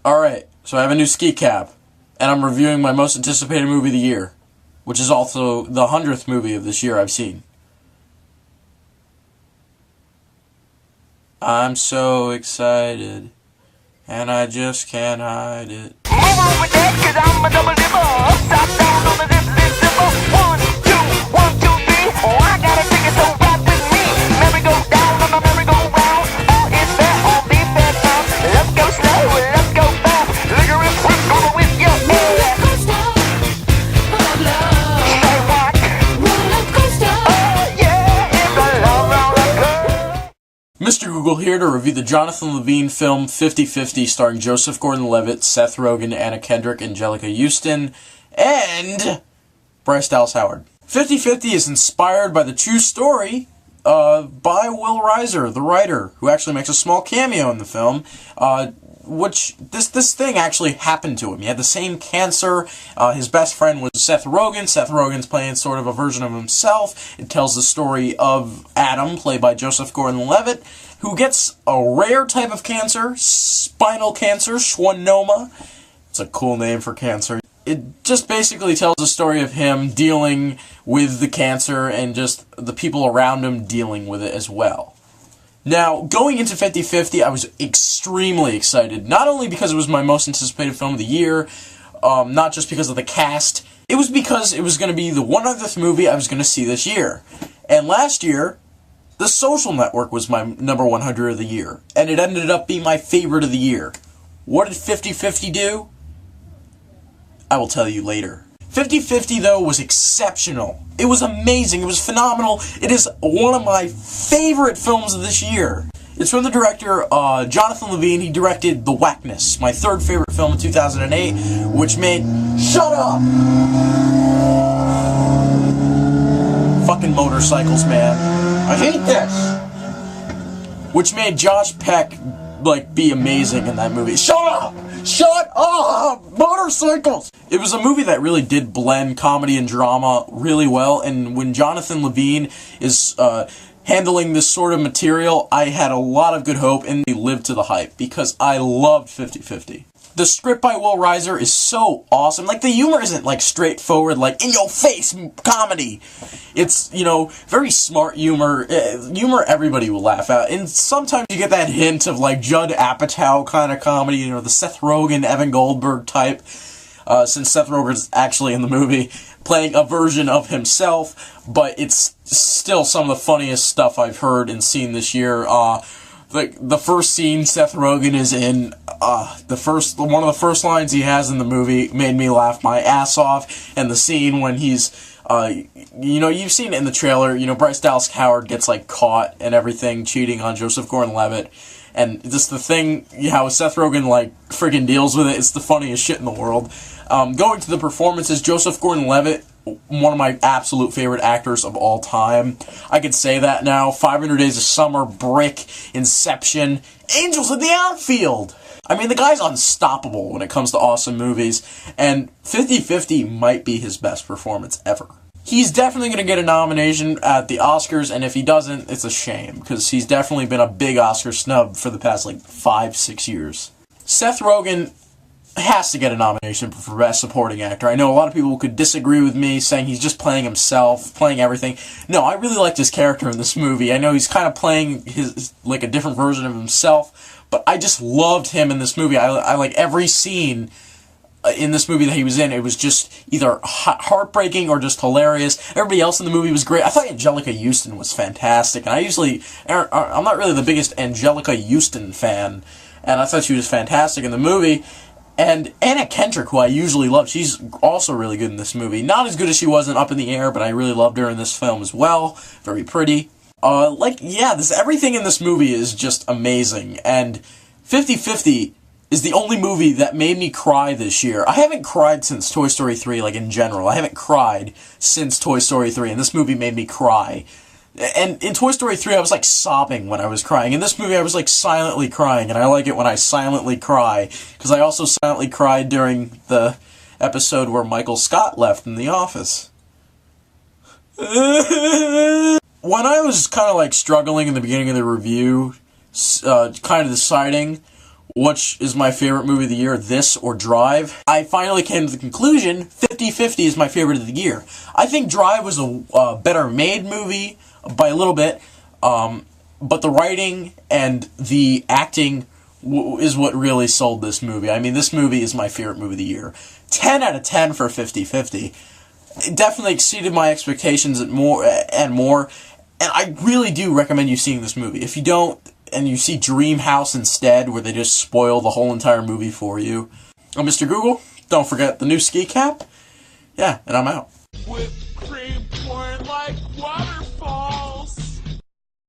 Alright, so I have a new ski cap, and I'm reviewing my most anticipated movie of the year, which is also the 100th movie of this year I've seen. I'm so excited, and I just can't hide it. Move over that, cause I'm a double dipper. Top down on the dip zipper. 1, 2, 1, 2, 3. Oh, I got a ticket, so ride with me. Merry go down on the merry-go-round. All is fair, all be fair now. Let's go slow, let's go fast. Liquor and whip, go with your ass. Say what? Oh yeah, it's a love roller coaster. Mr. Google here to review the Jonathan Levine film 50-50 starring Joseph Gordon-Levitt, Seth Rogen, Anna Kendrick, Angelica Houston, and Bryce Dallas Howard. 50-50 is inspired by the true story by Will Reiser, the writer, who actually makes a small cameo in the film, which this thing actually happened to him. He had the same cancer. His best friend was Seth Rogen. Seth Rogen's playing sort of a version of himself. It tells the story of Adam, played by Joseph Gordon-Levitt, who gets a rare type of cancer, spinal cancer, schwannoma. It's a cool name for cancer. It just basically tells the story of him dealing with the cancer and just the people around him dealing with it as well. Now, going into 50-50, I was extremely excited, not only because it was my most anticipated film of the year, not just because of the cast, it was because it was going to be the 100th movie I was going to see this year. And last year, The Social Network was my number 100 of the year, and it ended up being my favorite of the year. What did 50-50 do? I will tell you later. 50-50, though, was exceptional. It was amazing. It was phenomenal. It is one of my favorite films of this year. It's from the director, Jonathan Levine. He directed The Whackness, my third favorite film of 2008, which made... Shut up! Fucking motorcycles, man. I hate this! Which made Josh Peck, be amazing in that movie. Shut up! Shut up! Motorcycles! It was a movie that really did blend comedy and drama really well, and when Jonathan Levine is handling this sort of material, I had a lot of good hope, and he lived to the hype, because I loved 50-50. The script by Will Reiser is so awesome. The humor isn't, straightforward, in-your-face comedy. It's, very smart humor. Humor everybody will laugh at. And sometimes you get that hint of, Judd Apatow kind of comedy, the Seth Rogen, Evan Goldberg type, since Seth Rogen's actually in the movie, playing a version of himself, but it's still some of the funniest stuff I've heard and seen this year. The first scene Seth Rogen is in, one of the first lines he has in the movie made me laugh my ass off, and the scene when he's, you've seen it in the trailer, Bryce Dallas Howard gets, caught and everything, cheating on Joseph Gordon-Levitt, and just the thing, how Seth Rogen, freaking deals with it, it's the funniest shit in the world. Going to the performances, Joseph Gordon-Levitt, one of my absolute favorite actors of all time. I could say that now. 500 Days of Summer, Brick, Inception, Angels in the Outfield. I mean, the guy's unstoppable when it comes to awesome movies, and 50-50 might be his best performance ever. He's definitely going to get a nomination at the Oscars, and if he doesn't, it's a shame, because he's definitely been a big Oscar snub for the past, 5-6 years. Seth Rogen has to get a nomination for Best Supporting Actor. I know a lot of people could disagree with me, saying he's just playing himself, playing everything. No, I really liked his character in this movie. I know he's kind of playing a different version of himself, but I just loved him in this movie. I like every scene in this movie that he was in. It was just either heartbreaking or just hilarious. Everybody else in the movie was great. I thought Angelica Houston was fantastic, and I'm not really the biggest Angelica Houston fan, and I thought she was fantastic in the movie. And Anna Kendrick, who I usually love, she's also really good in this movie. Not as good as she was in Up in the Air, but I really loved her in this film as well. Very pretty. Everything in this movie is just amazing. And 50-50 is the only movie that made me cry this year. I haven't cried since Toy Story 3, in general. I haven't cried since Toy Story 3, and this movie made me cry. And in Toy Story 3, I was, sobbing when I was crying. In this movie, I was, silently crying, and I like it when I silently cry, because I also silently cried during the episode where Michael Scott left in The Office. When I was kind of, struggling in the beginning of the review, kind of deciding which is my favorite movie of the year, this or Drive, I finally came to the conclusion 50-50 is my favorite of the year. I think Drive was a better made movie by a little bit, but the writing and the acting is what really sold this movie. I mean, this movie is my favorite movie of the year. 10 out of 10 for 50-50. It definitely exceeded my expectations and more, and I really do recommend you seeing this movie. If you don't, and you see Dream House instead, where they just spoil the whole entire movie for you. I'm Mr. Google. Don't forget the new ski cap. Yeah, and I'm out.